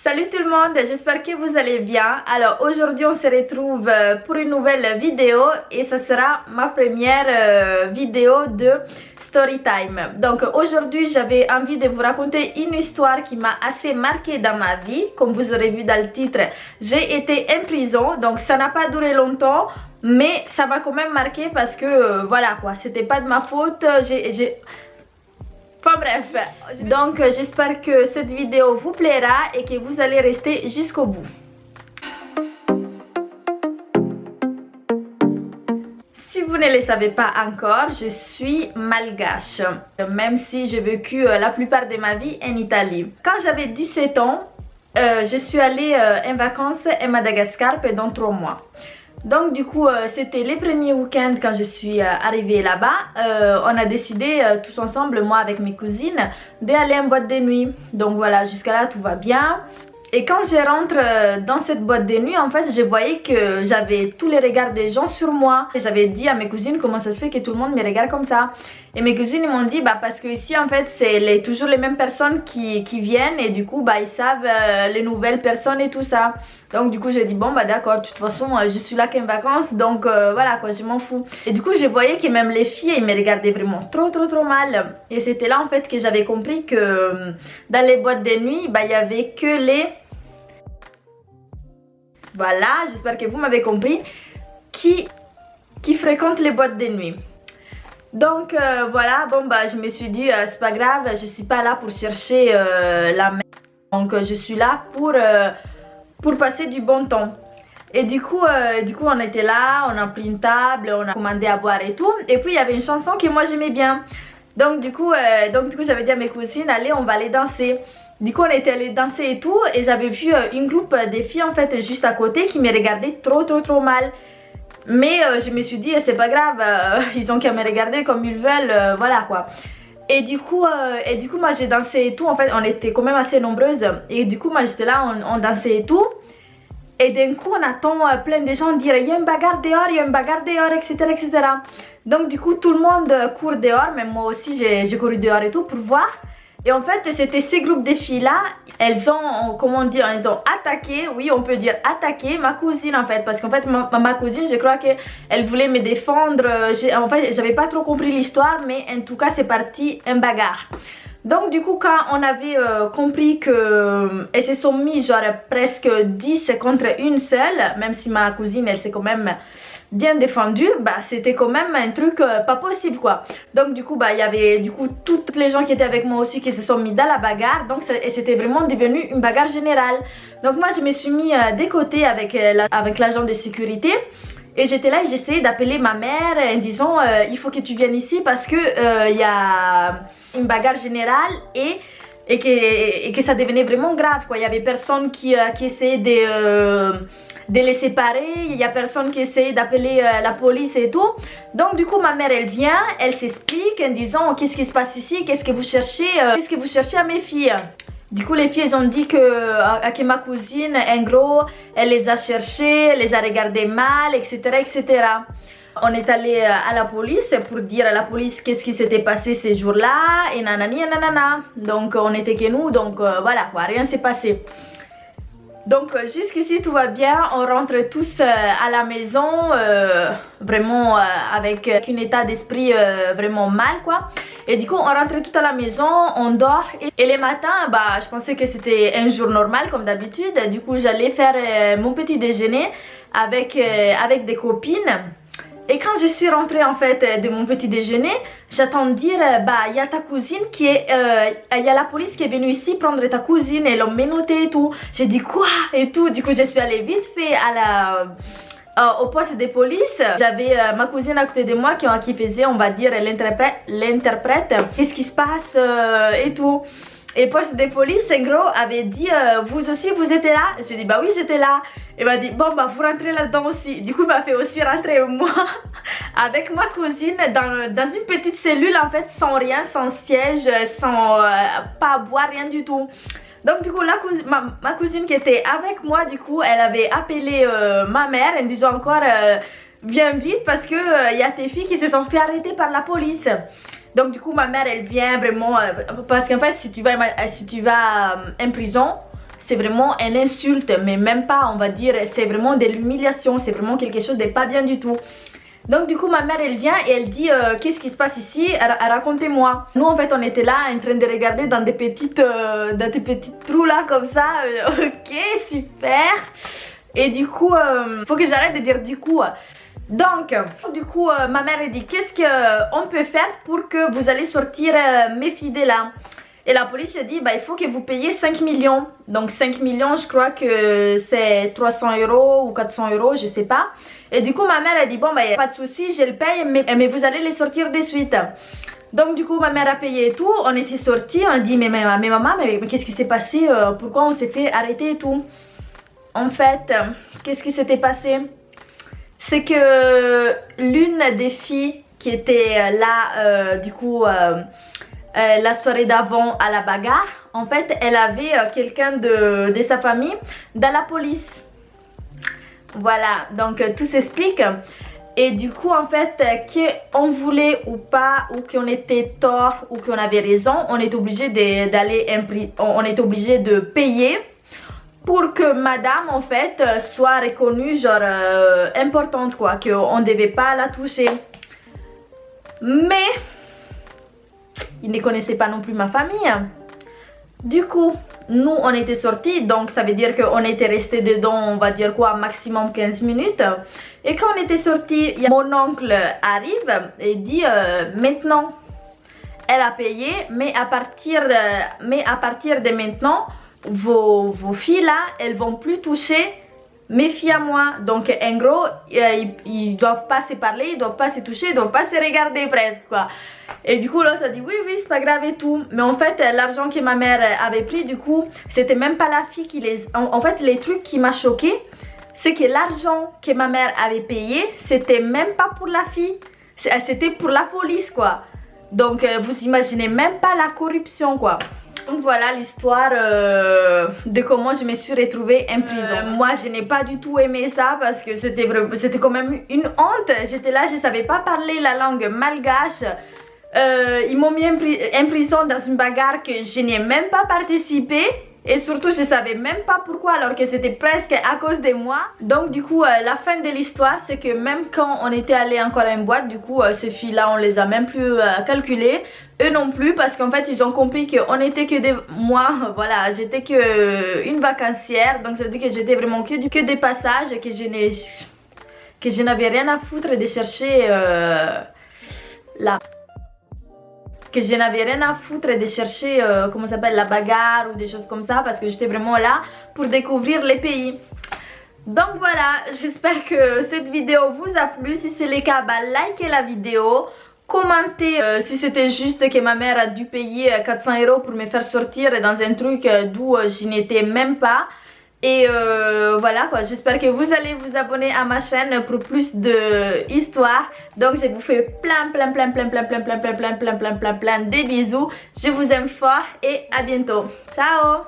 Salut tout le monde, j'espère que vous allez bien. Alors aujourd'hui on se retrouve pour une nouvelle vidéo et ça sera ma première vidéo de story time. Donc aujourd'hui j'avais envie de vous raconter une histoire qui m'a assez marquée dans ma vie. Comme vous aurez vu dans le titre, j'ai été en prison, donc ça n'a pas duré longtemps, mais ça m'a quand même marqué parce que voilà quoi, c'était pas de ma faute. Enfin bref, donc j'espère que cette vidéo vous plaira et que vous allez rester jusqu'au bout. Si vous ne le savez pas encore, je suis malgache, même si j'ai vécu la plupart de ma vie en Italie. Quand j'avais 17 ans, je suis allée en vacances à Madagascar pendant 3 mois. Donc du coup c'était les premiers week-ends quand je suis arrivée là-bas. On a décidé tous ensemble, moi avec mes cousines, d'aller en boîte de nuit. Donc voilà, jusqu'à là tout va bien. Et quand je rentre dans cette boîte de nuit, en fait je voyais que j'avais tous les regards des gens sur moi. J'avais dit à mes cousines comment ça se fait que tout le monde me regarde comme ça. Et mes cousines m'ont dit bah parce que ici en fait c'est toujours les mêmes personnes qui viennent et du coup bah ils savent les nouvelles personnes et tout ça. Donc du coup j'ai dit bon bah d'accord, de toute façon je suis là qu'en vacances, donc voilà quoi, je m'en fous. Et du coup je voyais que même les filles elles me regardaient vraiment trop mal. Et c'était là en fait que j'avais compris que dans les boîtes de nuit bah il y avait que les... Voilà, j'espère que vous m'avez compris, qui fréquentent les boîtes de nuit. Donc voilà, bon bah je me suis dit c'est pas grave, je suis pas là pour chercher la merde. Donc je suis là pour passer du bon temps. Et du coup on était là, on a pris une table, on a commandé à boire et tout. Et puis il y avait une chanson que moi j'aimais bien. Donc du coup j'avais dit à mes cousines, allez on va aller danser. Du coup on était allé danser et tout. Et j'avais vu une groupe de filles en fait juste à côté qui me regardaient trop mal. Mais je me suis dit c'est pas grave, ils ont qu'à me regarder comme ils veulent, voilà quoi. Et du coup moi j'ai dansé et tout. En fait on était quand même assez nombreuses. Et du coup moi j'étais là, on dansait et tout. Et d'un coup on attend plein de gens dire il y a une bagarre dehors, il y a une bagarre dehors, etc. Donc du coup tout le monde court dehors, même moi aussi j'ai couru dehors et tout pour voir. Et en fait c'était ces groupes de filles là, elles ont, comment dire, elles ont attaqué, oui on peut dire attaqué ma cousine en fait. Parce qu'en fait ma cousine je crois qu'elle voulait me défendre, en fait j'avais pas trop compris l'histoire, mais en tout cas c'est parti en bagarre. Donc du coup quand on avait compris que elles se sont mis genre presque 10 contre une seule, même si ma cousine elle s'est quand même bien défendue, bah c'était quand même un truc pas possible quoi. Donc du coup bah il y avait du coup toutes les gens qui étaient avec moi aussi qui se sont mis dans la bagarre. Donc c'était vraiment devenu une bagarre générale. Donc moi je me suis mis des côtés avec l'agent de sécurité. Et j'étais là et j'essayais d'appeler ma mère en disant il faut que tu viennes ici parce que il y a une bagarre générale et que ça devenait vraiment grave quoi. Il y avait personne qui essayait de les séparer, il y a personne qui essayait d'appeler la police et tout. Donc du coup ma mère elle vient, elle s'explique en disant qu'est-ce qui se passe ici, qu'est-ce que vous cherchez à mes filles. Du coup les filles elles ont dit que ma cousine en gros elle les a cherchées, elle les a regardées mal, etc. On est allé à la police pour dire à la police qu'est-ce qui s'était passé ces jours-là et nanani et nanana. Donc on était que nous, donc voilà quoi, rien s'est passé. Donc jusqu'ici tout va bien, on rentre tous à la maison vraiment avec un état d'esprit vraiment mal quoi. Et du coup on rentre tout à la maison, on dort et le matin bah je pensais que c'était un jour normal comme d'habitude. Du coup j'allais faire mon petit déjeuner avec des copines. Et quand je suis rentrée en fait de mon petit déjeuner, j'attends dire bah il y a ta cousine qui est, il y a la police qui est venue ici prendre ta cousine et l'ont menottée et tout. J'ai dit quoi et tout. Du coup je suis allée vite fait au poste de police. J'avais ma cousine à côté de moi qui faisait on va dire l'interprète. Qu'est-ce qui se passe et tout. Et poste de police en gros avait dit vous aussi vous étiez là. J'ai dit bah oui j'étais là. Et m'a dit bon bah vous rentrez là-dedans aussi. Du coup il m'a fait aussi rentrer moi avec ma cousine dans une petite cellule en fait, sans rien, sans siège, sans pas à boire, rien du tout. Donc du coup ma cousine qui était avec moi, du coup elle avait appelé ma mère en disant encore viens vite parce que y a tes filles qui se sont fait arrêter par la police. Donc du coup ma mère elle vient vraiment parce qu'en fait si tu vas en prison c'est vraiment une insulte, mais même pas, on va dire, c'est vraiment de l'humiliation, c'est vraiment quelque chose de pas bien du tout. Donc du coup ma mère elle vient et elle dit qu'est-ce qui se passe ici, racontez-moi. Nous en fait on était là en train de regarder dans des petites trous là comme ça, ok super. Et du coup faut que j'arrête de dire du coup. Donc du coup ma mère elle dit qu'est-ce qu'on peut faire pour que vous allez sortir mes filles de là. Et la police a dit bah il faut que vous payiez 5 millions. Donc 5 millions je crois que c'est 300 € ou 400 €, je sais pas. Et du coup ma mère a dit bon bah y a pas de souci, je le paye mais vous allez les sortir de suite. Donc du coup ma mère a payé et tout, on était sortis, on a dit mais maman mais qu'est-ce qui s'est passé, pourquoi on s'est fait arrêter et tout. En fait qu'est-ce qui s'était passé, c'est que l'une des filles qui était là du coup la soirée d'avant à la bagarre, en fait elle avait quelqu'un de sa famille dans la police. Voilà, donc tout s'explique. Et du coup en fait qu'on voulait ou pas, ou qu'on était tort ou qu'on avait raison, on est obligé on est obligé de payer pour que madame en fait soit reconnue genre importante quoi, qu'on ne devait pas la toucher. Mais ils ne connaissaient pas non plus ma famille. Du coup, nous on était sortis, donc ça veut dire qu'on était resté dedans, on va dire quoi, maximum 15 minutes. Et quand on était sortis, mon oncle arrive et dit maintenant, elle a payé, mais à partir de maintenant, vos filles là, elles vont plus toucher mes filles à moi. Donc en gros ils doivent pas se parler, ils doivent pas se toucher, ils doivent pas se regarder presque quoi. Et du coup l'autre a dit oui c'est pas grave et tout. Mais en fait l'argent que ma mère avait pris, du coup c'était même pas la fille qui les... En fait les trucs qui m'a choqué, c'est que l'argent que ma mère avait payé, c'était même pas pour la fille, c'était pour la police quoi. Donc vous imaginez même pas la corruption quoi. Donc voilà l'histoire de comment je me suis retrouvée en prison. Moi je n'ai pas du tout aimé ça parce que c'était quand même une honte. J'étais là, je savais pas parler la langue malgache. Ils m'ont mis en prison dans une bagarre que je n'ai même pas participé. Et surtout je savais même pas pourquoi, alors que c'était presque à cause de moi. Donc du coup la fin de l'histoire c'est que même quand on était allé encore en boîte, du coup ces filles là on les a même plus calculées. Eux non plus, parce qu'en fait ils ont compris qu'on était que des... Moi voilà, j'étais que une vacancière. Donc ça veut dire que j'étais vraiment que des passages, que je n'avais rien à foutre de chercher là. Que je n'avais rien à foutre de chercher comment ça s'appelle, la bagarre ou des choses comme ça, parce que j'étais vraiment là pour découvrir les pays. Donc voilà, j'espère que cette vidéo vous a plu. Si c'est le cas, bah likez la vidéo, commentez si c'était juste que ma mère a dû payer 400 € pour me faire sortir dans un truc d'où je n'étais même pas. Et voilà quoi, j'espère que vous allez vous abonner à ma chaîne pour plus de histoires. Donc je vous fais plein de bisous. Je vous aime fort et à bientôt. Ciao.